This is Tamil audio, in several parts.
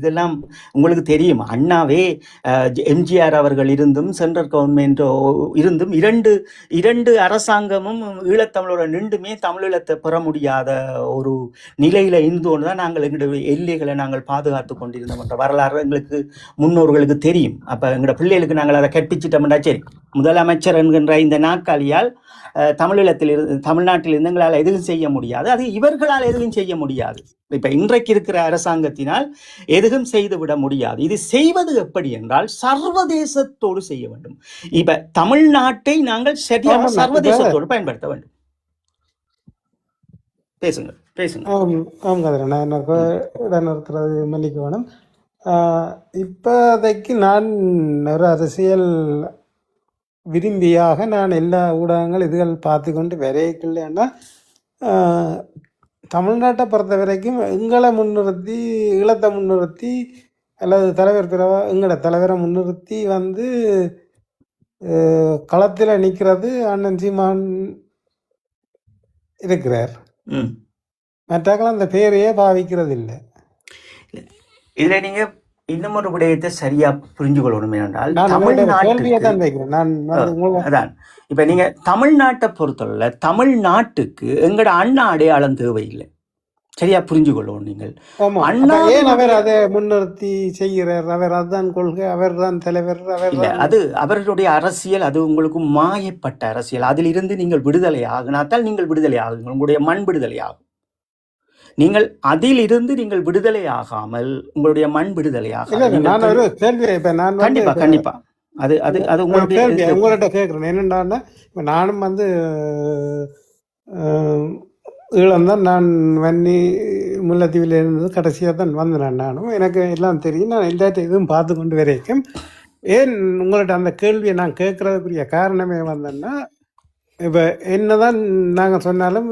இதெல்லாம் உங்களுக்கு தெரியும். அண்ணாவே எம்ஜிஆர் அவர்கள் இருந்தும் சென்ட்ரல் கவர்மெண்ட் இருந்தும் இரண்டு அரசாங்கமும் ஈழத்தமிழோட நின்றுமே தமிழீழத்தை பெற முடியாத ஒரு நிலையில இருந்தோன்னு தான் நாங்கள் எங்களுடைய எல்லைகளை நாங்கள் பாதுகாத்து கொண்டிருந்தோம் என்ற வரலாறு எங்களுக்கு முன்னோர்களுக்கு தெரியும். அப்ப எங்களோட பிள்ளைகளுக்கு நாங்கள் அதை கற்பிச்சிட்டோம்னா சரி, முதலமைச்சர் என்கின்ற இந்த நாற்காலியால் தமிழ்நாட்டில் இருந்து எங்களால் எதுவும் செய்ய முடியாது, அது இவர்களால் எதுவும் செய்ய முடியாது. இப்ப இன்றைக்கு இருக்கிற அரசாங்கத்தினால் எதுவும் செய்துவிட முடியாது. இது செய்வது எப்படி என்றால் சர்வதேசத்தோடு செய்ய வேண்டும். இப்ப தமிழ்நாட்டை நாங்கள் சரியாக சர்வதேசத்தோடு பயன்படுத்த வேண்டும். பேசுங்க பேசுங்க. மன்னிக்க வேணும். இப்போதைக்கு நான் ஒரு அரசியல் விரும்பியாக நான் எல்லா ஊடகங்கள் இதுகள் பார்த்து கொண்டு வரையில்லைன்னா தமிழ்நாட்டை பொறுத்த வரைக்கும் எங்களை முன்னிறுத்தி ஈழத்தை முன்னிறுத்தி அல்லது தலைவர் எங்களோட தலைவரை முன்னிறுத்தி களத்தில் நிற்கிறது அண்ணன் சீமான் இருக்கிறார். மற்றாக்கள் அந்த பேரையே பாவிக்கிறது இல்லை. இதுல நீங்க இன்னும் ஒரு விடயத்தை சரியா புரிஞ்சு கொள்ளணும். என்றால் அதான் இப்ப நீங்க தமிழ்நாட்டை பொறுத்தவரை தமிழ்நாட்டுக்கு எங்கட அண்ணா அடையாளம் தேவையில்லை. சரியா புரிஞ்சு கொள்ளணும். நீங்கள் அண்ணா அவர் அதை முன்னிறுத்தி செய்கிறார், அவர் அதுதான் கொள்கை, அவர் தான் தலைவர். அது அவர்களுடைய அரசியல், அது உங்களுக்கு மாயப்பட்ட அரசியல். அதிலிருந்து நீங்கள் விடுதலை ஆகினாத்தால் நீங்கள் விடுதலை ஆகுங்கள், உங்களுடைய மண் விடுதலை ஆகும். நீங்கள் அதிலிருந்து நீங்கள் விடுதலை ஆகாமல் உங்களுடைய மண் விடுதலை ஆகும். கண்டிப்பா கண்டிப்பா அது அது அது உங்கள்கிட்ட கேட்குறேன். என்னென்னா இப்போ நானும் ஈழம்தான், நான் முல்லைத்தீவில் இருந்தது கடைசியாக தான் வந்தேன். நானும் எனக்கு எல்லாம் தெரியும். நான் எல்லாத்தையும் இதுவும் பார்த்து கொண்டு வரைக்கும் ஏன் உங்கள்கிட்ட அந்த கேள்வியை நான் கேட்குறதுக்குரிய காரணமே வந்தேன்னா, இப்போ என்னதான் நாங்கள் சொன்னாலும்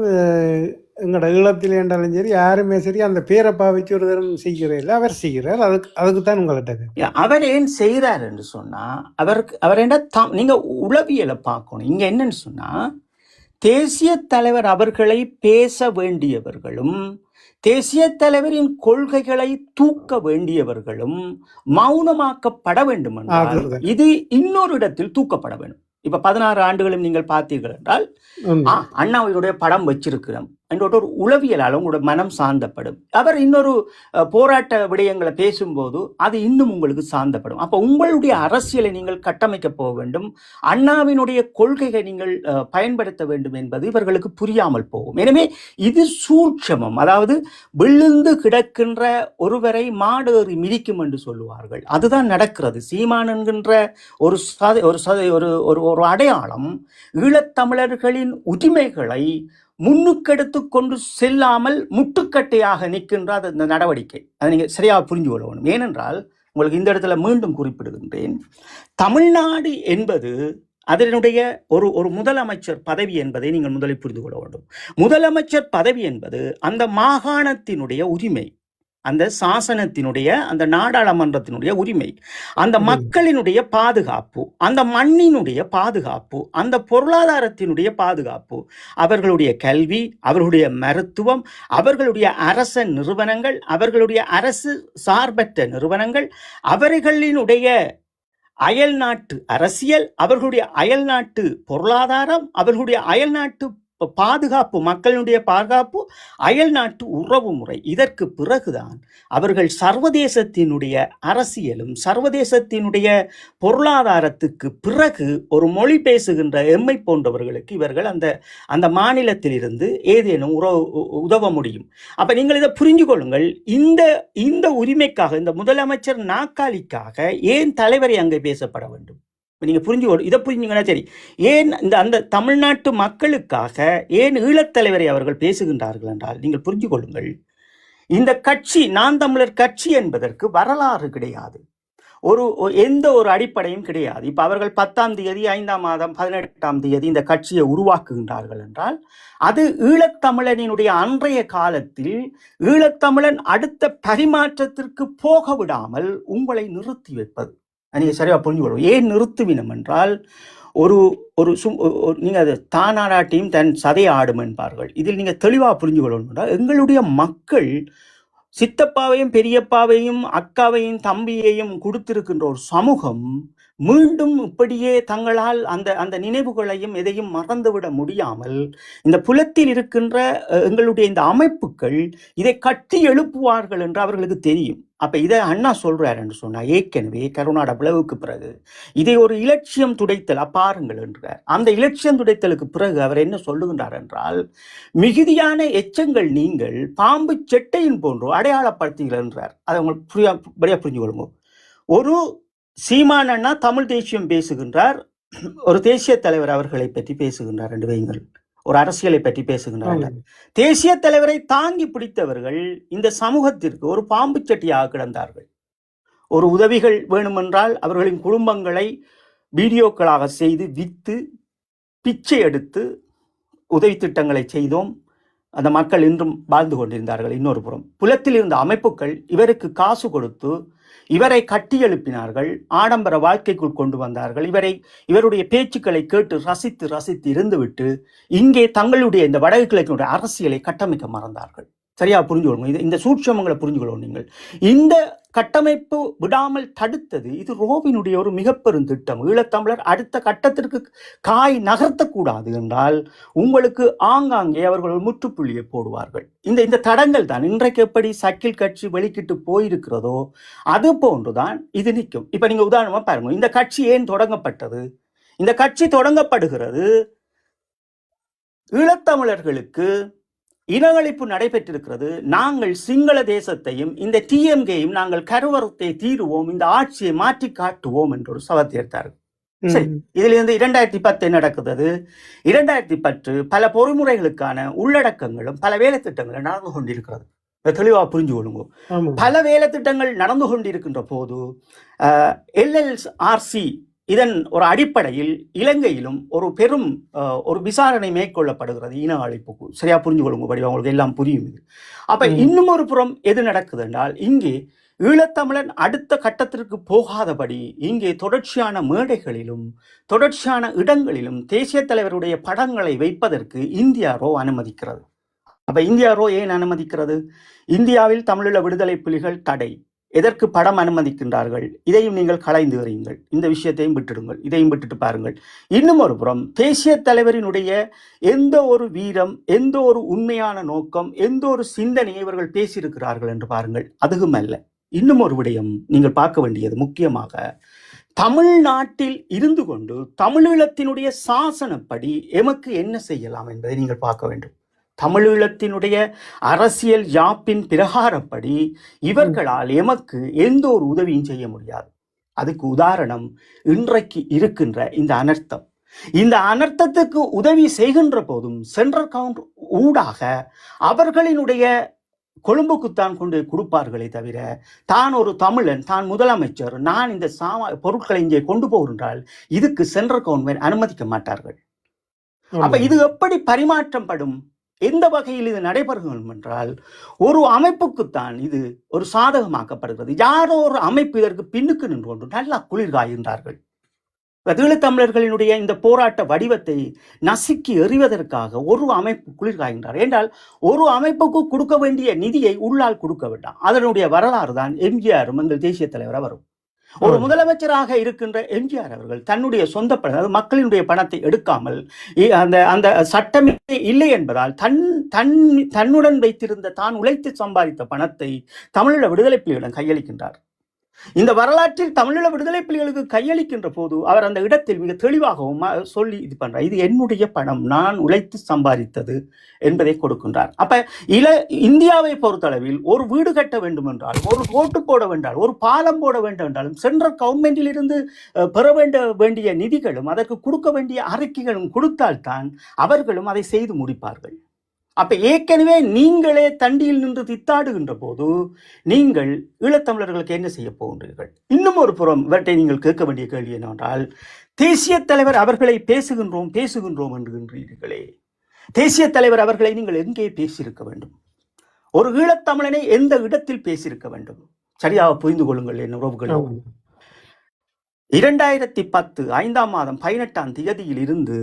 எங்களோட ஈழத்தில் என்றாலும் சரி யாருமே சரி அந்த பேரை பாவிச்சு ஒரு தரம் செய்கிறேன், அவர் செய்கிறார். அதுக்கு தான் உங்கள்கிட்ட அவர் ஏன் செய்கிறார் என்று சொன்னா, அவர் என்ன நீங்க உளவியலை பார்க்கணும். இங்க என்னன்னு சொன்னா, தேசிய தலைவர் அவர்களை பேச வேண்டியவர்களும் தேசிய தலைவரின் கொள்கைகளை தூக்க வேண்டியவர்களும் மௌனமாக்கப்பட வேண்டும் என்றால் இது இன்னொரு இடத்தில் தூக்கப்பட வேண்டும். இப்ப 16 ஆண்டுகளும் நீங்கள் பார்த்தீர்கள் என்றால் அண்ணாவினுடைய படம் வச்சிருக்கிறோம் என்ற ஒரு உளவியலால் உங்களோட மனம் சார்ந்தப்படும். அவர் இன்னொரு போராட்ட விடயங்களை பேசும்போது அது இன்னும் உங்களுக்கு சார்ந்தப்படும். அப்ப உங்களுடைய அரசியலை நீங்கள் கட்டமைக்க போக வேண்டும், அண்ணாவினுடைய கொள்கையை நீங்கள் பயன்படுத்த வேண்டும் என்பது இவர்களுக்கு புரியாமல் போகும். எனவே இது சூட்சமம். அதாவது விழுந்து கிடக்கின்ற ஒருவரை மாடேறி மிதிக்கும் என்று சொல்லுவார்கள். அதுதான் நடக்கிறது. சீமான் என்கின்ற ஒரு அடையாளம் ஈழத்தமிழர்களின் உரிமைகளை முன்னுக்கெடுத்து கொண்டு செல்லாமல் முட்டுக்கட்டையாக நிற்கின்ற அந்த நடவடிக்கை. அதை நீங்க சரியாக புரிஞ்சு கொள்ளணும். ஏனென்றால் உங்களுக்கு இந்த இடத்துல மீண்டும் குறிப்பிடுகின்றேன், தமிழ்நாடு என்பது அதனுடைய ஒரு முதலமைச்சர் பதவி என்பதை நீங்கள் முதலில் புரிந்து கொள்ள வேண்டும். முதலமைச்சர் பதவி என்பது அந்த மாகாணத்தினுடைய உரிமை, அந்த சாசனத்தினுடைய அந்த நாடாளுமன்றத்தினுடைய உரிமை, அந்த மக்களினுடைய பாதுகாப்பு, அந்த மண்ணினுடைய பாதுகாப்பு, அந்த பொருளாதாரத்தினுடைய பாதுகாப்பு, அவர்களுடைய கல்வி, அவர்களுடைய மருத்துவம், அவர்களுடைய அரச நிறுவனங்கள், அவர்களுடைய அரசு சார்பற்ற நிறுவனங்கள், அவர்களினுடைய அயல் நாட்டு அரசியல், அவர்களுடைய அயல் நாட்டு பொருளாதாரம், அவர்களுடைய அயல் நாட்டு பாதுகாப்பு, மக்களுடைய பாதுகாப்பு, அயல் நாட்டு உறவு முறை. இதற்கு பிறகுதான் அவர்கள் சர்வதேசத்தினுடைய அரசியலும் சர்வதேசத்தினுடைய பொருளாதாரத்துக்கு பிறகு ஒரு மொழி பேசுகின்ற எம்மை போன்றவர்களுக்கு இவர்கள் அந்த மாநிலத்தில் இருந்து ஏதேனும் உதவ முடியும். அப்ப நீங்கள் இதை புரிஞ்சு கொள்ளுங்கள். இந்த உரிமைக்காக, இந்த முதலமைச்சர் நாற்காலிக்காக ஏன் தலைவரை அங்கே பேசப்பட வேண்டும்? நீங்க இதை புரிஞ்சுங்கன்னா சரி, ஏன் அந்த தமிழ்நாட்டு மக்களுக்காக ஏன் ஈழத்தலைவரை அவர்கள் பேசுகின்றார்கள் என்றால் நீங்கள் புரிஞ்சு கொள்ளுங்கள். இந்த கட்சி, நான் தமிழர் கட்சி என்பதற்கு வரலாறு கிடையாது, எந்த ஒரு அடிப்படையும் கிடையாது. இப்ப அவர்கள் 10ஆம் தேதி 5ஆம் மாதம் 18ஆம் தேதி இந்த கட்சியை உருவாக்குகின்றார்கள் என்றால் அது ஈழத்தமிழனினுடைய அன்றைய காலத்தில் ஈழத்தமிழன் அடுத்த பரிமாற்றத்திற்கு போக விடாமல் உங்களை நிறுத்தி வைப்பது. நீங்க சரியா புரிஞ்சுக்கொள்ளும். ஏன் நிறுத்துவினம் என்றால் நீங்க அது தானாடாட்டியும் தன் சதையை ஆடும் என்பார்கள். இதில் நீங்க தெளிவா புரிஞ்சு கொள்ளணும். எங்களுடைய மக்கள் சித்தப்பாவையும் பெரியப்பாவையும் அக்காவையும் தம்பியையும் கொடுத்திருக்கின்ற ஒரு சமூகம் மீண்டும் இப்படியே தங்களால் அந்த அந்த நினைவுகளையும் எதையும் மறந்துவிட முடியாமல் இந்த புலத்தில் இருக்கின்ற எங்களுடைய இந்த அமைப்புகள் இதை கட்டி எழுப்புவார்கள் என்று அவர்களுக்கு தெரியும். அப்ப இதை அண்ணா சொல்றாரு என்று சொன்னா, ஏற்கனவே கருணாட விளைவுக்கு பிறகு இதை ஒரு இலட்சியம் துடைத்தல் பாருங்கள் என்றார். அந்த இலட்சியம் துடைத்தலுக்கு பிறகு அவர் என்ன சொல்லுகின்றார் என்றால், மிகுதியான எச்சங்கள் நீங்கள் பாம்பு செட்டையின் போன்றோ அடையாளப்படுத்துங்கள் என்றார். அதை உங்களுக்கு புரிஞ்சு கொள்ளுங்க. ஒரு சீமான் அண்ணா தமிழ் தேசியம் பேசுகின்றார், ஒரு தேசிய தலைவர் அவர்களை பற்றி பேசுகின்றார் என்று வையுங்கள், ஒரு அரசியலை பற்றி பேசுகின்றார்கள். தேசிய தலைவரை தாங்கி பிடித்தவர்கள் இந்த சமூகத்திற்கு ஒரு பாம்பு சட்டியாக கிடந்தார்கள். ஒரு உதவிகள் வேணுமென்றால் அவர்களின் குடும்பங்களை வீடியோக்களாக செய்து வித்து பிச்சை எடுத்து உதவி திட்டங்களை செய்தோம். அந்த மக்கள் இன்றும் வாழ்ந்து கொண்டிருந்தார்கள். இன்னொரு புறம் புலத்தில் இருந்த அமைப்புகள் இவருக்கு காசு கொடுத்து இவரை கட்டி எழுப்பினார்கள், ஆடம்பர வாழ்க்கைக்குள் கொண்டு வந்தார்கள். இவருடைய பேச்சுக்களை கேட்டு ரசித்து ரசித்து இருந்துவிட்டு இங்கே தங்களுடைய இந்த வடக்கு கிழக்கினுடைய அரசியலை கட்டமைக்க மறந்தார்கள். சரியா புரிஞ்சு கொள்ளுங்க. இந்த சூட்சமங்களை புரிஞ்சுக்கொள்ளும். நீங்கள் இந்த கட்டமைப்பு விடாமல் தடுத்தது இது ரோவினுடைய ஒரு மிக பெரும் திட்டம். ஈழத்தமிழர் அடுத்த கட்டத்திற்கு காய் நகர்த்தக்கூடாது என்றால் உங்களுக்கு ஆங்காங்கே அவர்கள் முற்றுப்புள்ளியை போடுவார்கள். இந்த தடங்கள் தான் இன்றைக்கு எப்படி சக்கில் கட்சி வெளிக்கிட்டு போயிருக்கிறதோ அது போன்றுதான் இது நிற்கும். இப்ப நீங்க உதாரணமா பாருங்க, இந்த கட்சி ஏன் தொடங்கப்பட்டது? இந்த கட்சி தொடங்கப்படுகிறது ஈழத்தமிழர்களுக்கு இனவழிப்பு நடைபெற்றிருக்கிறது. நாங்கள் சிங்கள தேசத்தையும் இந்த டிஎம்கேயும் நாங்கள் கருவரத்தை தீருவோம், இந்த ஆட்சியை மாற்றி காட்டுவோம் என்று ஒரு சபத்தை எடுத்தார்கள். சரி, இதுல இருந்து 2010 நடக்குது. 2010 பல பொறிமுறைகளுக்கான உள்ளடக்கங்களும் பல வேலை திட்டங்களும் நடந்து கொண்டிருக்கிறது. தெளிவா புரிஞ்சு கொள்ளுங்க. பல வேலை திட்டங்கள் நடந்து கொண்டிருக்கின்ற போது LLRC இதன் ஒரு அடிப்படையில் இலங்கையிலும் ஒரு பெரும் ஒரு விசாரணை மேற்கொள்ளப்படுகிறது இன அழிப்புக்கு. சரியா புரிஞ்சு கொள்ளும்படி அவங்களுக்கு எல்லாம் புரியும். இது அப்ப இன்னும் ஒரு புறம் எது நடக்குது என்றால், இங்கே ஈழத்தமிழன் அடுத்த கட்டத்திற்கு போகாதபடி இங்கே தொடர்ச்சியான மேடைகளிலும் தொடர்ச்சியான இடங்களிலும் தேசிய தலைவருடைய படங்களை வைப்பதற்கு இந்தியா ரோ அனுமதிக்கிறது. அப்ப இந்தியா ரோ ஏன் அனுமதிக்கிறது? இந்தியாவில் தமிழீழ விடுதலை புலிகள் தடை. எதற்கு படம் அனுமதிக்கின்றார்கள்? இதையும் நீங்கள் களைந்து எறியுங்கள், இந்த விஷயத்தையும் விட்டுடுங்கள், இதையும் விட்டுட்டு பாருங்கள். இன்னும் ஒரு புறம் தேசிய தலைவரினுடைய எந்த ஒரு வீரம், எந்த ஒரு உண்மையான நோக்கம், எந்த ஒரு சிந்தனையை இவர்கள் பேசியிருக்கிறார்கள் என்று பாருங்கள். அதுவும் அல்ல. இன்னும் ஒரு விடயம் நீங்கள் பார்க்க வேண்டியது, முக்கியமாக தமிழ்நாட்டில் இருந்து கொண்டு தமிழீழத்தினுடைய சாசனப்படி எமக்கு என்ன செய்யலாம் என்பதை நீங்கள் பார்க்க வேண்டும். தமிழீழத்தினுடைய அரசியல் யாப்பின் பிரகாரப்படி இவர்களால் எமக்கு எந்த ஒரு உதவியும் செய்ய முடியாது. அதுக்கு உதாரணம் இன்றைக்கு இருக்கின்ற இந்த அனர்த்தம். இந்த அனர்த்தத்துக்கு உதவி செய்கின்ற போதும் சென்ட்ரல் கவுண்ட் ஊடாக அவர்களினுடைய கொழும்புக்குத்தான் கொண்டு கொடுப்பார்களே தவிர, தான் ஒரு தமிழன், தான் முதலமைச்சர், நான் இந்த பொருட்களை இங்கே கொண்டு போகின்றால் இதுக்கு சென்ட்ரல் கவர்மெண்ட் அனுமதிக்க மாட்டார்கள். அப்ப இது எப்படி பரிமாற்றம் படும்? எந்த வகையில் இது நடைபெறும் என்றால், ஒரு அமைப்புக்குத்தான் இது ஒரு சாதகமாக்கப்படுகிறது. யாரோ ஒரு அமைப்பு இதற்கு பின்னுக்கு நின்று கொண்டு நல்லா குளிர்காய்கின்றார்கள். ஈழத்தமிழர்களினுடைய இந்த போராட்ட வடிவத்தை நசுக்கி எறிவதற்காக ஒரு அமைப்பு குளிர்காய்கின்றார் என்றால், ஒரு அமைப்புக்கு கொடுக்க வேண்டிய நிதியை உள்ளால் கொடுக்க வேண்டாம். அதனுடைய வரலாறு தான் எம்ஜிஆரும் எங்கள் தேசிய தலைவராக வரும். ஒரு முதலமைச்சராக இருக்கின்ற எம்ஜிஆர் அவர்கள் தன்னுடைய சொந்த பணம், அதாவது மக்களினுடைய பணத்தை எடுக்காமல், அந்த அந்த சட்டமே இல்லை என்பதால் தன்னுடன் வைத்திருந்த தான் உழைத்து சம்பாதித்த பணத்தை தமிழீழ விடுதலை புலிகளிடம் கையளிக்கின்றார். இந்த வரலாற்றில் தமிழீழ விடுதலை புலிகளுக்கு கையளிக்கின்ற போது அவர் அந்த இடத்தில் மிக தெளிவாகவும் சொல்லி இது பண்றார், இது என்னுடைய பணம், நான் உழைத்து சம்பாதித்தது என்பதை கொடுக்கின்றார். அப்ப இந்தியாவை பொறுத்தளவில் ஒரு வீடு கட்ட வேண்டும் என்றால், ஒரு ரோட்டு போட வேண்டால், ஒரு பாலம் போட வேண்டும் என்றாலும் சென்ட்ரல் கவர்மெண்டில் இருந்து பெற வேண்டிய நிதிகளும் அதற்கு கொடுக்க வேண்டிய அறிக்கைகளும் கொடுத்தால்தான் அவர்களும் அதை செய்து முடிப்பார்கள். அப்ப ஏற்கனவே நீங்களே தண்டியில் நின்று தித்தாடுகின்ற போது நீங்கள் ஈழத்தமிழர்களுக்கு என்ன செய்ய போகின்றீர்கள்? இன்னும் ஒரு புறம் இவற்றை நீங்கள் கேட்க வேண்டிய கேள்வி என்னவென்றால், தேசிய தலைவர் அவர்களை பேசுகின்றோம் என்கின்றீர்களே, தேசிய தலைவர் அவர்களை நீங்கள் எங்கே பேசியிருக்க வேண்டும்? ஒரு ஈழத்தமிழனை எந்த இடத்தில் பேசியிருக்க வேண்டும்? சரியாக புரிந்து கொள்ளுங்கள் என் உறவுகளே. 2010 5ஆம் மாதம் 18ஆம் தேதியில் இருந்து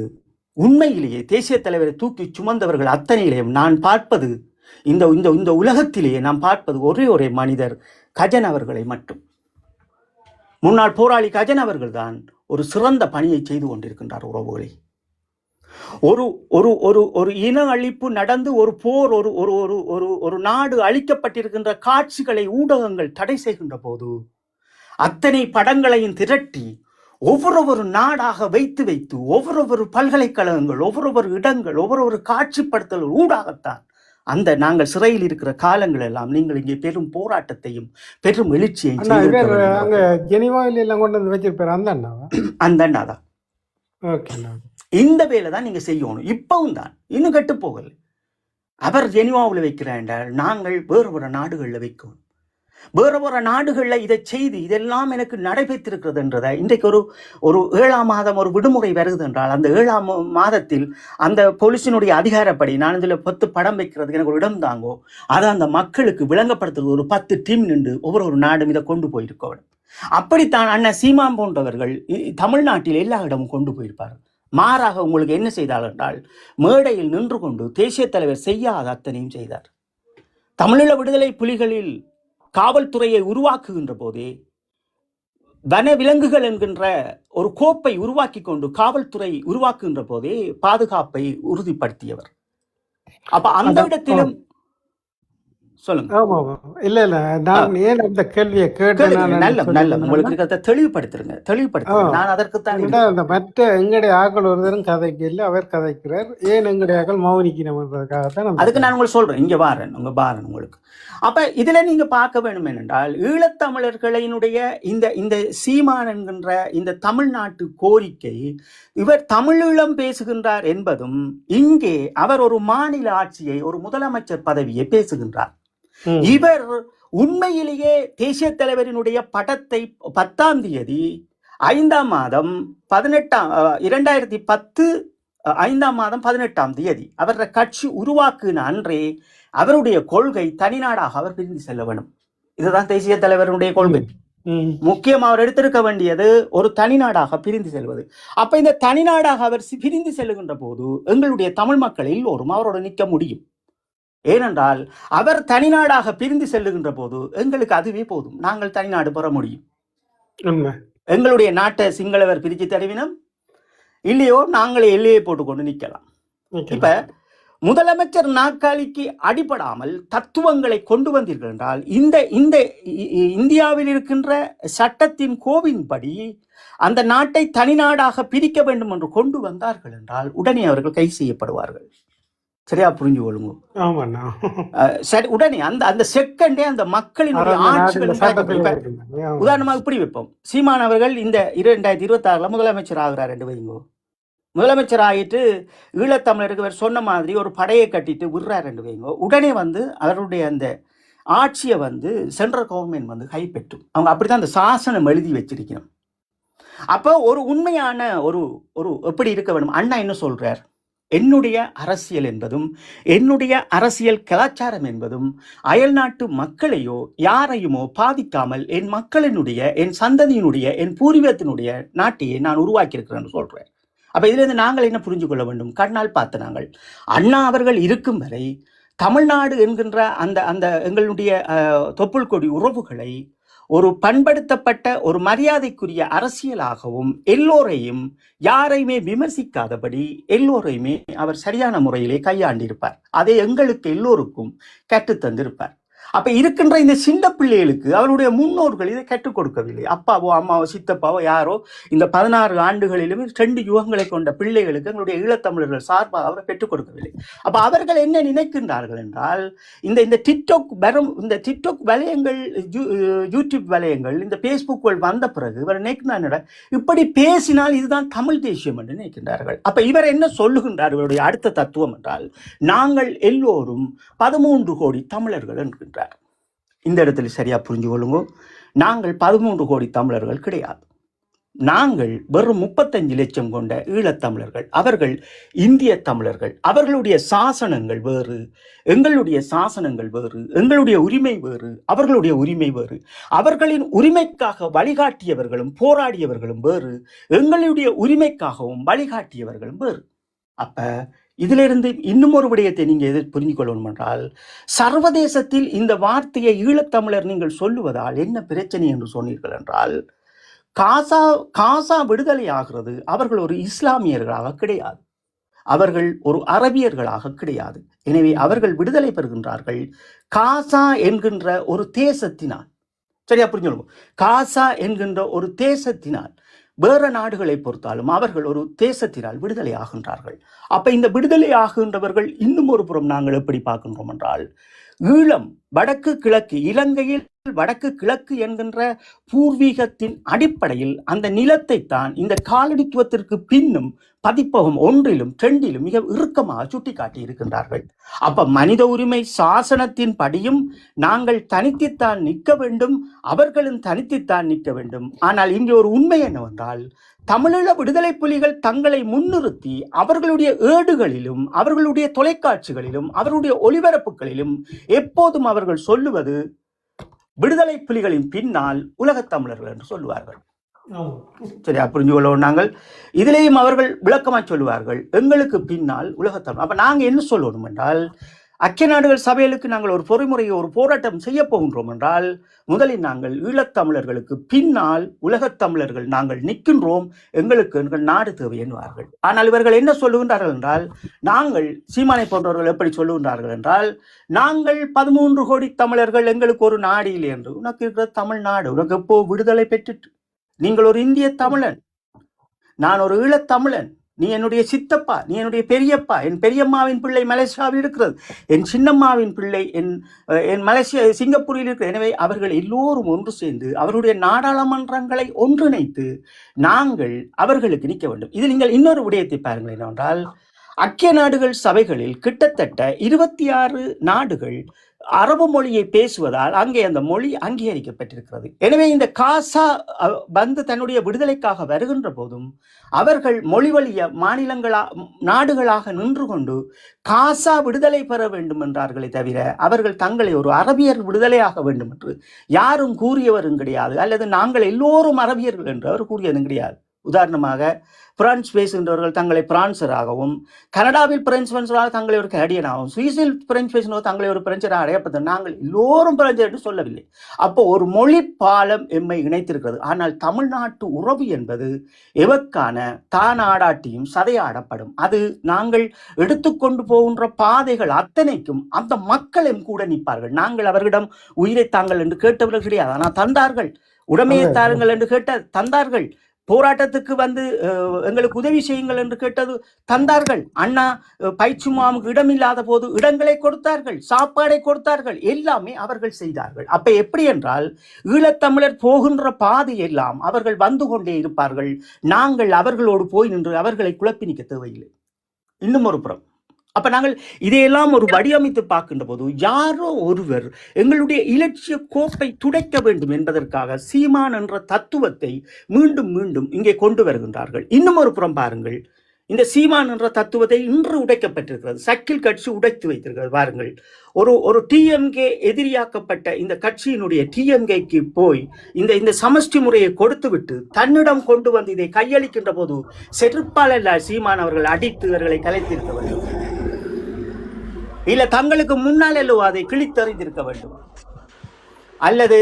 உண்மையிலேயே தேசிய தலைவரை தூக்கி சுமந்தவர்கள் அத்தனையிலையும் நான் பார்ப்பது இந்த இந்த இந்த உலகத்திலேயே நாம் பார்ப்பது ஒரே மனிதர் கஜன் அவர்களை மட்டும். முன்னாள் போராளி கஜன் அவர்கள் தான் ஒரு சிறந்த பணியை செய்து கொண்டிருக்கின்றார் உறவுகளை. ஒரு ஒரு ஒரு ஒரு இன அழிப்பு நடந்து ஒரு போர் ஒரு ஒரு ஒரு ஒரு ஒரு நாடு அழிக்கப்பட்டிருக்கின்ற காட்சிகளை ஊடகங்கள் தடை செய்கின்ற போது அத்தனை படங்களையும் திரட்டி ஒவ்வொரு நாடாக வைத்து வைத்து ஒவ்வொரு பல்கலைக்கழகங்கள் ஒவ்வொரு இடங்கள் ஒவ்வொரு காட்சிப்படுத்தல் ஊடாகத்தான் அந்த நாங்கள் சிறையில் இருக்கிற காலங்கள் எல்லாம் நீங்கள் இங்கே பெரும் போராட்டத்தையும் பெரும் எழுச்சியையும் அங்க ஜெனிவாவில் எல்லாம் கொண்டு வந்து வச்சிருப்பாரு அந்த அண்ணாவா? அந்த அண்ணாதான். ஓகே, இந்த வேலை தான் நீங்க செய்யணும். இப்பவும் தான், இன்னும் கெட்டு போகல. அவர் ஜெனிவாவில் வைக்கிறார் என்றால் நாங்கள் வேறு நாடுகளில் வைக்கணும். வேறு நாடுகளில் இதை செய்து இதெல்லாம் எனக்கு நடைபெற்றிருக்கிறது என்றதை இன்றைக்கு ஒரு 7ஆம் மாதம் ஒரு விடுமுறை வருது என்றால் அந்த 7ஆம் மாதத்தில் அந்த போலீஸினுடைய அதிகாரப்படி நான் இதில் 10 படம் வைக்கிறதுக்கு எனக்கு ஒரு இடம் தாங்கோ, அதை அந்த மக்களுக்கு விளங்கப்படுத்துறது ஒரு 10 டீம் நின்று ஒவ்வொரு நாடும் இதை கொண்டு போயிருக்கணும். அப்படித்தான் அண்ணன் சீமான் போன்றவர்கள் தமிழ்நாட்டில் எல்லா இடமும் கொண்டு போயிருப்பார்கள். மாறாக உங்களுக்கு என்ன செய்தார் என்றால் மேடையில் நின்று கொண்டு தேசிய தலைவர் செய்யாத அத்தனையும் செய்தார். தமிழீழ விடுதலை புலிகளில் காவல்துறையை உருவாக்குகின்ற போதே வன விலங்குகள் என்கின்ற ஒரு கோப்பை உருவாக்கி கொண்டு காவல்துறை உருவாக்குகின்ற போதே பாதுகாப்பை உறுதிப்படுத்தியவர். அப்ப அந்த இடத்திலும் சொல்லுங்க. இல்ல நான் ஏன் அந்த கேள்வியை கேட்டேன், நல்ல உங்களுக்கு தெளிவுபடுத்துங்க. நான் அதற்குத்தான் அந்த மற்ற எங்களுடைய ஆக்கள் ஒருத்தரும் கதைக்கு இல்லை, அவர் கதைக்கிறார், ஏன் எங்களுடைய ஆக்கள் மௌனிக்கணும்ன்றதுக்காகத்தான் அதுக்கு நான் உங்களுக்கு சொல்றேன். இங்க வாரேன் உங்களுக்கு. அப்ப இதுல நீங்க பார்க்க வேண்டும் என்றால் ஈழத்தமிழர்களினுடைய இந்த சீமான் என்கின்ற இந்த தமிழ்நாட்டு கோரிக்கை, இவர் தமிழீழம் பேசுகின்றார் என்பதும் இங்கே அவர் ஒரு மாநில ஆட்சியை ஒரு முதலமைச்சர் பதவியை பேசுகின்றார். இவர் உண்மையிலேயே தேசிய தலைவரினுடைய படத்தை 10ஆம் தேதி 5ஆம் மாதம் 2010 5ஆம் மாதம் 18ஆம் தேதி அவருடைய கட்சி உருவாக்குன அன்றே அவருடைய கொள்கை தனிநாடாக அவர் பிரிந்து செல்ல வேண்டும். இதுதான் தேசிய தலைவருடைய கொள்கை. முக்கியம் அவர் எடுத்திருக்க வேண்டியது ஒரு தனிநாடாக பிரிந்து செல்வது. அப்ப இந்த தனிநாடாக அவர் பிரிந்து செல்லுகின்ற போது எங்களுடைய தமிழ் மக்கள் எல்லோரும் அவரோடு நிற்க முடியும். ஏனென்றால் அவர் தனிநாடாக பிரிந்து செல்லுகின்ற போது எங்களுக்கு அதுவே போதும், நாங்கள் தனிநாடு பெற முடியும். எங்களுடைய நாட்டை சிங்களவர் பிரிச்சு தருவினம் இல்லையோ நாங்களே எல்லையை போட்டுக்கொண்டு நிற்கலாம். இப்ப முதலமைச்சர் நாற்காலிக்கு அடிபடாமல் தத்துவங்களை கொண்டு வந்தீர்கள் என்றால் இந்த இந்தியாவில் இருக்கின்ற சட்டத்தின் கோவின்படி அந்த நாட்டை தனிநாடாக பிரிக்க வேண்டும் என்று கொண்டு வந்தார்கள் என்றால் உடனே அவர்கள் கைது செய்யப்படுவார்கள். சரியா புரிஞ்சு கொள்ளுங்க. சரி, உடனே அந்த செகண்டே அந்த மக்களினுடைய ஆட்சிகள். உதாரணமாக இப்படி வைப்போம், சீமான் அவர்கள் இந்த 2026 முதலமைச்சர் ஆகிறார் என்று வைங்கோ. முதலமைச்சர் ஆகிட்டு ஈழத்தமிழருக்கு அவர் சொன்ன மாதிரி ஒரு படையை கட்டிட்டு விடுறார் என்று வைங்கோ. உடனே அவருடைய அந்த ஆட்சியை சென்ட்ரல் கவர்மெண்ட் கைப்பற்றும். அவங்க அப்படித்தான் அந்த சாசனம் எழுதி வச்சிருக்கணும். அப்போ ஒரு உண்மையான ஒரு எப்படி இருக்க வேண்டும். அண்ணா என்ன சொல்றார், என்னுடைய அரசியல் என்பதும் என்னுடைய அரசியல் கலாச்சாரம் என்பதும் அயல் நாட்டு மக்களையோ யாரையுமோ பாதிக்காமல் என் மக்களினுடைய என் சந்ததியினுடைய என் பூர்வீகத்தினுடைய நாட்டையே நான் உருவாக்கி இருக்கிறேன்னு சொல்றேன். அப்ப இதுல இருந்து நாங்கள் என்ன புரிஞ்சு கொள்ள வேண்டும், கண்ணால் பார்த்த நாங்கள் அண்ணா அவர்கள் இருக்கும் வரை தமிழ்நாடு என்கின்ற அந்த எங்களுடைய தொப்புள் கொடி உறவுகளை ஒரு பண்படுத்தப்பட்ட ஒரு மரியாதைக்குரிய அரசியலாகவும் எல்லோரையும் யாரையுமே விமர்சிக்காதபடி எல்லோரையுமே அவர் சரியான முறையிலே கையாண்டிருப்பார். அதை எங்களுக்கு எல்லோருக்கும் கற்றுத்தந்திருப்பார். அப்ப இருக்கின்ற இந்த சின்ன பிள்ளைகளுக்கு அவருடைய முன்னோர்கள் இதை கற்றுக் கொடுக்கவில்லை. அப்பாவோ அம்மாவோ சித்தப்பாவோ யாரோ இந்த 16 ஆண்டுகளிலும் 2 யுகங்களை கொண்ட பிள்ளைகளுக்கு எங்களுடைய ஈழத்தமிழர்கள் சார்பாக அவரை பெற்றுக் கொடுக்கவில்லை. அப்ப அவர்கள் என்ன நினைக்கின்றார்கள் என்றால் இந்த டிக்டாக் வலயங்கள், யூடியூப் வலயங்கள், இந்த பேஸ்புக்கள் வந்த பிறகு இவர் நினைக்கிறார் இப்படி பேசினால் இதுதான் தமிழ் தேசியம் என்று நினைக்கின்றார்கள். அப்ப இவர் என்ன சொல்லுகின்றார், இவருடைய அடுத்த தத்துவம் என்றால் நாங்கள் எல்லோரும் 13 கோடி தமிழர்கள் என்கின்றார். இந்த இடத்துல சரியா புரிஞ்சு கொள்ளுங்க, நாங்கள் 13 கோடி தமிழர்கள் கிடையாது. நாங்கள் வெறும் 35 லட்சம் கொண்ட ஈழத்தமிழர்கள். அவர்கள் இந்திய தமிழர்கள். அவர்களுடைய சாசனங்கள் வேறு, எங்களுடைய சாசனங்கள் வேறு, எங்களுடைய உரிமை வேறு, அவர்களுடைய உரிமை வேறு. அவர்களின் உரிமைக்காக வழிகாட்டியவர்களும் போராடியவர்களும் வேறு, எங்களுடைய உரிமைக்காகவும் வழிகாட்டியவர்களும் வேறு. அப்ப இதிலிருந்து இன்னும் ஒரு விடயத்தை நீங்க எது புரிந்து கொள்ளணும் என்றால், சர்வதேசத்தில் இந்த வார்த்தையை ஈழத்தமிழர் நீங்கள் சொல்லுவதால் என்ன பிரச்சனை என்று சொன்னீர்கள் என்றால், காசா காசா விடுதலை ஆகிறது அவர்கள் ஒரு இஸ்லாமியர்களாக கிடையாது, அவர்கள் ஒரு அரபியர்களாக கிடையாது. எனவே அவர்கள் விடுதலை பெறுகின்றார்கள் காசா என்கின்ற ஒரு தேசத்தினால். சரியா புரிஞ்சுக்கணும். காசா என்கின்ற ஒரு தேசத்தினால், வேற நாடுகளை பொறுத்தாலும் அவர்கள் ஒரு தேசத்தினால் விடுதலை ஆகின்றார்கள். அப்ப இந்த விடுதலை ஆகின்றவர்கள் இன்னும் ஒரு புறம் நாங்கள் எப்படி பார்க்கின்றோம் என்றால், ஈழம் வடக்கு கிழக்கு, இலங்கையில் வடக்கு கிழக்கு என்கின்ற பூர்வீகத்தின் அடிப்படையில் அந்த நிலத்தை தான் இந்த காலனித்துவத்திற்கு பின்னும் பதிப்பகம் 1 2 மிக இறுக்கமாக சுட்டிக்காட்டி இருக்கின்றார்கள். அப்ப மனித உரிமை சாசனத்தின் படியும் நாங்கள் தனித்துத்தான் நிற்க வேண்டும், அவர்களும் தனித்துத்தான் நிற்க வேண்டும். ஆனால் இங்கே ஒரு உண்மை என்னவென்றால், தமிழீழ விடுதலை புலிகள் தங்களை முன்னிறுத்தி அவர்களுடைய ஏடுகளிலும் அவர்களுடைய தொலைக்காட்சிகளிலும் அவர்களுடைய ஒளிபரப்புகளிலும் எப்போதும் அவர்கள் சொல்லுவது விடுதலை புலிகளின் பின்னால் உலகத் தமிழர்கள் என்று சொல்லுவார்கள். சரியா புரிஞ்சு கொள்ளவும். நாங்கள் இதிலேயும் அவர்கள் விளக்கமாக சொல்லுவார்கள், எங்களுக்கு பின்னால் உலகத்தமிழ். அப்ப நாங்க என்ன சொல்லணும் என்றால், ஐக்கிய நாடுகள் சபைகளுக்கு நாங்கள் ஒரு பொறிமுறையை ஒரு போராட்டம் செய்ய போகின்றோம் என்றால், முதலில் நாங்கள் ஈழத்தமிழர்களுக்கு பின்னால் உலகத் தமிழர்கள் நாங்கள் நிற்கின்றோம், எங்களுக்கு எங்கள் நாடு தேவை என்பார்கள். ஆனால் இவர்கள் என்ன சொல்லுகின்றார்கள் என்றால், நாங்கள் சீமானை போன்றவர்கள் எப்படி சொல்லுகின்றார்கள் என்றால், நாங்கள் 13 கோடி தமிழர்கள், எங்களுக்கு ஒரு நாடு இல்லை என்று. உனக்கு இருக்கிற தமிழ்நாடு, உனக்கு எப்போ விடுதலை பெற்றுட்டு, நீங்கள் ஒரு இந்திய தமிழன், நான் ஒரு ஈழத்தமிழன், நீ என்னுடைய சித்தப்பா, நீ என்னுடைய பெரியப்பா, என் பெரியம்மாவின் பிள்ளை மலேசியாவில் இருக்கிறது, என் சின்னம்மாவின் பிள்ளை என் மலேசியா சிங்கப்பூரில் இருக்கிறது. எனவே அவர்கள் எல்லோரும் ஒன்று சேர்ந்து அவர்களுடைய நாடாளுமன்றங்களை ஒன்றிணைத்து நாங்கள் அவர்களுக்கு நிற்க வேண்டும். இதில் நீங்கள் இன்னொரு விடயத்தை பாருங்கள் என்னவென்றால், ஐக்கிய நாடுகள் சபைகளில் கிட்டத்தட்ட 26 நாடுகள் அரபு மொழியை பேசுவதால் அங்கே அந்த மொழி அங்கீகரிக்கப்பட்டிருக்கிறது. எனவே இந்த காசா வந்து தன்னுடைய விடுதலைக்காக வருகின்ற போதும் அவர்கள் மொழி வழிய நாடுகளாக நின்று கொண்டு காசா விடுதலை பெற வேண்டும் என்றார்களே தவிர, அவர்கள் தங்களை ஒரு அரபியர் விடுதலையாக வேண்டும் என்று யாரும் கூறியவரும் கிடையாது, அல்லது நாங்கள் எல்லோரும் அரபியர்கள் என்று அவர் கூறியதும் கிடையாது. உதாரணமாக பிரான்ஸ் பேசுகின்றவர்கள் தங்களை பிரான்சராகவும், கனடாவில் பிரெஞ்சு பேசுவதாக தங்களை ஒரு கனடியனாகவும், சுவிஸில் பிரெஞ்சு பேசுகிறவர் தங்களை ஒரு பிரெஞ்சராக அடையப்பட்ட நாங்கள் எல்லோரும் பிரெஞ்சு என்று சொல்லவில்லை. அப்போ ஒரு மொழி பாலம் எம்மை இணைத்திருக்கிறது. ஆனால் தமிழ்நாட்டு உறவு என்பது எவக்கான தானாடாட்டியும் சதையாடப்படும். அது நாங்கள் எடுத்துக்கொண்டு போகின்ற பாதைகள் அத்தனைக்கும் அந்த மக்களும் கூட நிற்பார்கள். நாங்கள் அவர்களிடம் உயிரை தாங்கள் என்று கேட்டவர்கள் கிடையாது, ஆனால் தந்தார்கள். உடமையை தாருங்கள் என்று கேட்ட தந்தார்கள். போராட்டத்துக்கு வந்து எங்களுக்கு உதவி செய்யுங்கள் என்று கேட்டது தந்தார்கள். அண்ணா பயிற்சி முகாமுக்கு இடமில்லாத போது இடங்களை கொடுத்தார்கள், சாப்பாடை கொடுத்தார்கள், எல்லாமே அவர்கள் செய்தார்கள். அப்ப எப்படி என்றால், ஈழத்தமிழர் போகின்ற பாதை எல்லாம் அவர்கள் வந்து கொண்டே இருப்பார்கள். நாங்கள் அவர்களோடு போய் நின்று அவர்களை குழப்பி நிற்க தேவையில்லை. இன்னும் ஒரு புறம், அப்ப நாங்கள் இதையெல்லாம் ஒரு வடிவமைத்து பார்க்கின்ற போது யாரோ ஒருவர் எங்களுடைய இலட்சிய கோப்பை துடைக்க வேண்டும் என்பதற்காக சீமான் என்ற தத்துவத்தை மீண்டும் மீண்டும் இங்கே கொண்டு வருகின்றார்கள். இன்னும் ஒரு புறம் பாருங்கள், இந்த சீமான் என்ற தத்துவத்தை இன்று உடைக்கப்பட்டிருக்கிறது. சக்கில் கட்சி உடைத்து வைத்திருக்கிறது. பாருங்கள், ஒரு டிஎம்கே எதிரியாக்கப்பட்ட இந்த கட்சியினுடைய டிஎம்கேக்கு போய் இந்த சமஷ்டி முறையை கொடுத்து விட்டு தன்னிடம் கொண்டு வந்து இதை கையளிக்கின்ற போது செருப்பால் அல்ல சீமான் அவர்கள் அடித்து இவர்களை கலைத்திருக்க வேண்டும், இல்ல தங்களுக்கு முன்னால் அல்லவோ அதை கிழித்தறிந்திருக்க வேண்டும், அல்லது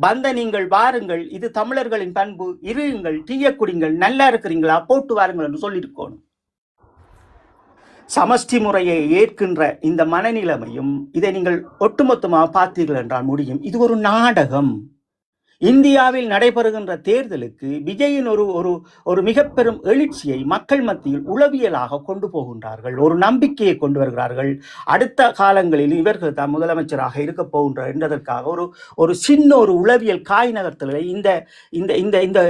வந்த நீங்கள் வாருங்கள், இது தமிழர்களின் பண்பு, இருங்கள், டீய குடிங்கள், நல்லா இருக்கிறீங்களா, போட்டு வாருங்கள் என்று சொல்லியிருக்கணும். சமஷ்டி முறையை ஏற்கின்ற இந்த மனநிலைமையும் இதை நீங்கள் ஒட்டுமொத்தமாக பார்த்தீர்கள் என்றால் முடியும். இது ஒரு நாடகம். இந்தியாவில் நடைபெறுகின்ற தேர்தலுக்கு விஜயின் ஒரு மிக பெரும் எழுச்சியை மக்கள் மத்தியில் உளவியலாக கொண்டு போகின்றார்கள், ஒரு நம்பிக்கையை கொண்டு வருகிறார்கள். அடுத்த காலங்களில் இவர்கள் தான் முதலமைச்சராக இருக்க போகின்ற என்பதற்காக ஒரு சின்ன ஒரு உளவியல் காய் நகர்த்தலை இந்த இந்த இந்த இந்த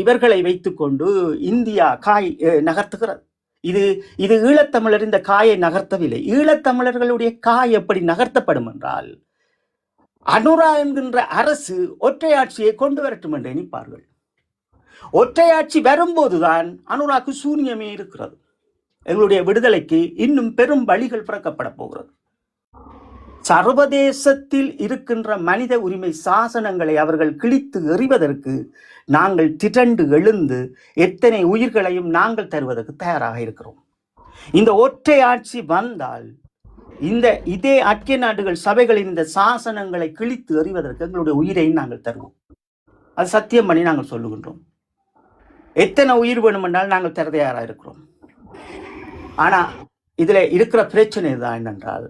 இவர்களை வைத்துக்கொண்டு இந்தியா காய் நகர்த்துகிறது. இது ஈழத்தமிழர் இந்த காயை நகர்த்தவில்லை. ஈழத்தமிழர்களுடைய காய் எப்படி நகர்த்தப்படும் என்றால், அனுரா என்கின்ற அரசு ஒற்றையாட்சியை கொண்டு வரட்டும் என்று நினைப்பார்கள். ஒற்றையாட்சி வரும்போதுதான் அனுராக்கு சூன்யமே இருக்கிறது. எங்களுடைய விடுதலைக்கு இன்னும் பெரும் வழிகள் பிறக்கப்பட போகிறது. சர்வதேசத்தில் இருக்கின்ற மனித உரிமை சாசனங்களை அவர்கள் கிழித்து எறிவதற்கு நாங்கள் திரண்டு எழுந்து எத்தனை உயிர்களையும் நாங்கள் தருவதற்கு தயாராக இருக்கிறோம். இந்த ஒற்றை ஆட்சி வந்தால் இதே ஐக்கிய நாடுகள் சபைகளின் இந்த சாசனங்களை கிழித்து எறிவதற்கு எங்களுடைய உயிரையும் நாங்கள் தருவோம். அது சத்தியம் பண்ணி நாங்கள் சொல்லுகின்றோம். எத்தனை உயிர் வேணுமென்றால் நாங்கள் தர தயாராக இருக்கிறோம். ஆனா இதுல இருக்கிற பிரச்சனை தான் என்னென்றால்,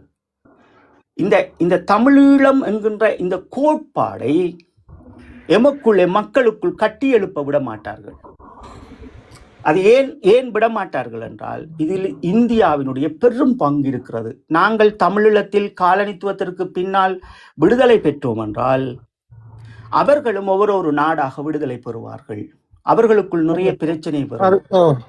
இந்த தமிழீழம் என்கின்ற இந்த கோட்பாடை எமக்குள்ளே மக்களுக்குள் கட்டி எழுப்ப விட மாட்டார்கள். அது ஏன் விட மாட்டார்கள் என்றால், இதில் இந்தியாவினுடைய பெரும் பங்கு இருக்கிறது. நாங்கள் தமிழீழத்தில் காலனித்துவத்திற்கு பின்னால் விடுதலை பெற்றோம் என்றால் அவர்களும் ஒவ்வொரு நாடாக விடுதலை பெறுவார்கள். அவர்களுக்குள் நிறைய பிரச்சனை வரும்.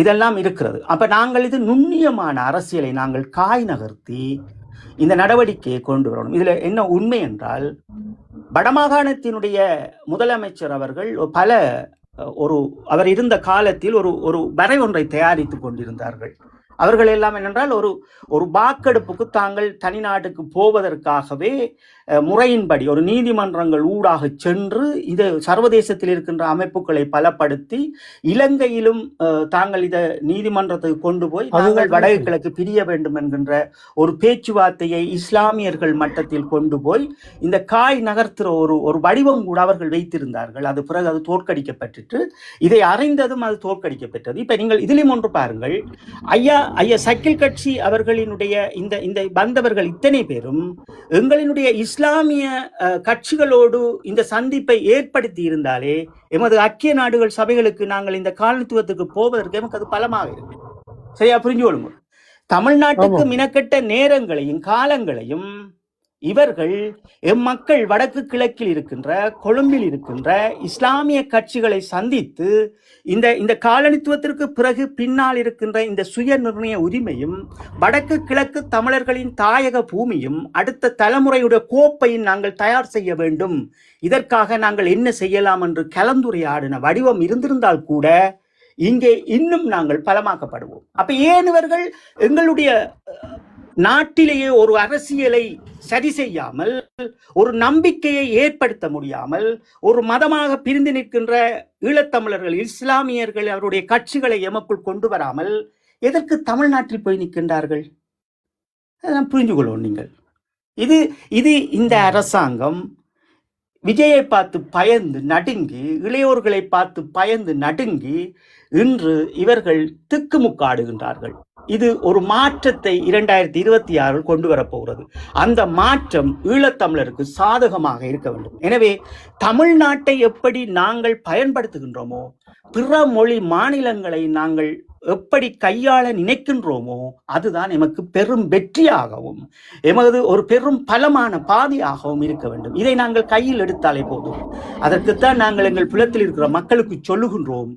இதெல்லாம் இருக்கிறது. அப்ப நாங்கள் இது நுண்ணியமான அரசியலை நாங்கள் காய் நகர்த்தி இந்த நடவடிக்கையை கொண்டு வரணும். இதுல என்ன உண்மை என்றால், வடமாகாணத்தினுடைய முதலமைச்சர் அவர்கள் அவர் இருந்த காலத்தில் ஒரு வரை ஒன்றை தயாரித்துக் கொண்டிருந்தார்கள். அவர்கள் எல்லாம் என்னென்றால், ஒரு வாக்கெடுப்புக்கு தாங்கள் தனிநாட்டுக்கு போவதற்காகவே முறையின்படி ஒரு நீதிமன்றங்கள் ஊடாக சென்று இந்த சர்வதேசத்தில் இருக்கின்ற அமைப்புகளை பலப்படுத்தி இலங்கையிலும் தாங்கள் இதை நீதிமன்றத்துக்கு கொண்டு போய் தாங்கள் வடக்கு கிழக்கு பிரிய வேண்டும் என்கின்ற ஒரு பேச்சுவார்த்தையை இஸ்லாமியர்கள் மட்டத்தில் கொண்டு போய் இந்த காய் நகர்த்துற ஒரு வடிவம் கூட அவர்கள் வைத்திருந்தார்கள். அது பிறகு அது தோற்கடிக்கப்பட்டு, இதை அறிந்ததும் அது தோற்கடிக்கப்பட்டது. இப்ப நீங்கள் இதிலும் ஒன்று பாருங்கள், ஐயா சக்கில் கட்சி அவர்களினுடைய இந்த வந்தவர்கள் இத்தனை பேரும் எங்களினுடைய இஸ்லாமிய கட்சிகளோடு இந்த சந்திப்பை ஏற்படுத்தி இருந்தாலே எமது ஐக்கிய நாடுகள் சபைகளுக்கு நாங்கள் இந்த காலனித்துவத்துக்கு போவதற்கு எமக்கு அது பலமாக இருக்கு. சரியா புரிஞ்சு கொள்ளுங்க. தமிழ்நாட்டுக்கு மினக்கெட்ட நேரங்களையும் காலங்களையும் இவர்கள் மக்கள் வடக்கு கிழக்கில் இருக்கின்ற கொழும்பில் இருக்கின்ற இஸ்லாமிய கட்சிகளை சந்தித்து இந்த காலனித்துவத்திற்கு பிறகு பின்னால் இருக்கின்ற இந்த சுய நிர்ணய உரிமையும் வடக்கு கிழக்கு தமிழர்களின் தாயக பூமியும் அடுத்த தலைமுறையுடைய கோப்பையும் நாங்கள் தயார் செய்ய வேண்டும், இதற்காக நாங்கள் என்ன செய்யலாம் என்று கலந்துரையாடின வடிவம் இருந்திருந்தால் கூட இங்கே இன்னும் நாங்கள் பலமாக்கப்படுவோம். அப்ப ஏன் இவர்கள் எங்களுடைய நாட்டிலேயே ஒரு அரசியலை சரி செய்யாமல், ஒரு நம்பிக்கையை ஏற்படுத்த முடியாமல், ஒரு மதமாக பிரிந்து நிற்கின்ற ஈழத்தமிழர்கள் இஸ்லாமியர்கள் அவருடைய கட்சிகளை எமக்குள் கொண்டு வராமல் எதற்கு தமிழ்நாட்டில் போய் நிற்கின்றார்கள்? புரிந்து கொள்வோம். நீங்கள் இது இந்த அரசாங்கம் விஜயை பார்த்து பயந்து நடுங்கி, இளையோர்களை பார்த்து பயந்து நடுங்கி இன்று இவர்கள் திக்குமுக்காடுகின்றார்கள். இது ஒரு மாற்றத்தை 2026 கொண்டு வரப்போகிறது. அந்த மாற்றம் ஈழத்தமிழருக்கு சாதகமாக இருக்க வேண்டும். எனவே தமிழ்நாட்டை எப்படி நாங்கள் பயன்படுத்துகின்றோமோ, பிற மொழி மாநிலங்களை நாங்கள் எப்படி கையாள நினைக்கின்றோமோ, அதுதான் எமக்கு பெரும் வெற்றியாகவும் எமது ஒரு பெரும் பலமான பாதையாகவும் இருக்க வேண்டும். இதை நாங்கள் கையில் எடுத்தாலே போதும். அதற்குத்தான் நாங்கள் எங்கள் புலத்தில் இருக்கிற மக்களுக்கு சொல்லுகின்றோம்,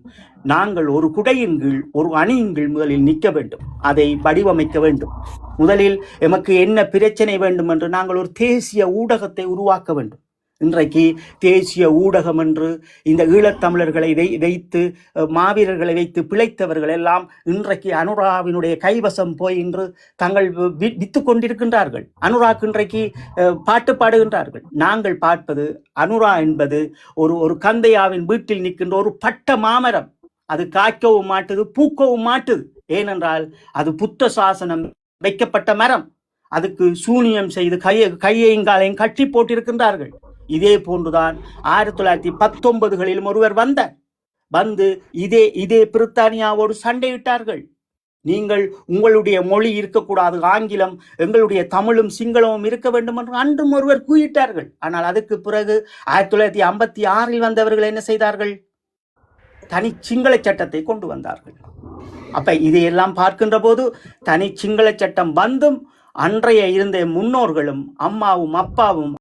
நாங்கள் ஒரு குடையின் கீழ் ஒரு அணியின் கீழ் முதலில் நிற்க வேண்டும், அதை வடிவமைக்க வேண்டும். முதலில் எமக்கு என்ன பிரச்சனை வேண்டும் என்று நாங்கள் ஒரு தேசிய ஊடகத்தை உருவாக்க வேண்டும். இன்றைக்கு தேசிய ஊடகம் என்று இந்த ஈழத்தமிழர்களை வைத்து மாவீரர்களை வைத்து பிழைத்தவர்கள் எல்லாம் இன்றைக்கு அனுராவினுடைய கைவசம் போய் இன்று தங்கள் வித்து கொண்டிருக்கின்றார்கள். அனுராக் இன்றைக்கு பாட்டு பாடுகின்றார்கள். நாங்கள் பார்ப்பது அனுரா என்பது ஒரு கந்தையாவின் வீட்டில் நிற்கின்ற ஒரு பட்ட மாமரம். அது காய்க்கவும் மாட்டுது, பூக்கவும் மாட்டுது. ஏனென்றால் அது புத்த சாசனம் வைக்கப்பட்ட மரம். அதுக்கு சூனியம் செய்து கையையும் காலையும் கட்டி போட்டிருக்கின்றார்கள். இதே போன்றுதான் 1919 ஒருவர் வந்து இதே பிரித்தானியாவோடு சண்டையிட்டார்கள். நீங்கள் உங்களுடைய மொழி இருக்கக்கூடாது, ஆங்கிலம், எங்களுடைய தமிழும் சிங்களமும் இருக்க வேண்டும் என்று அன்றும் ஒருவர் கூறிட்டார்கள். ஆனால் அதுக்கு பிறகு 1956 வந்தவர்கள் என்ன செய்தார்கள்? தனி சிங்கள சட்டத்தை கொண்டு வந்தார்கள். அப்ப இதையெல்லாம் பார்க்கின்ற போது தனி சிங்கள சட்டம் வந்தும் அன்றைய இருந்த முன்னோர்களும் அம்மாவும் அப்பாவும்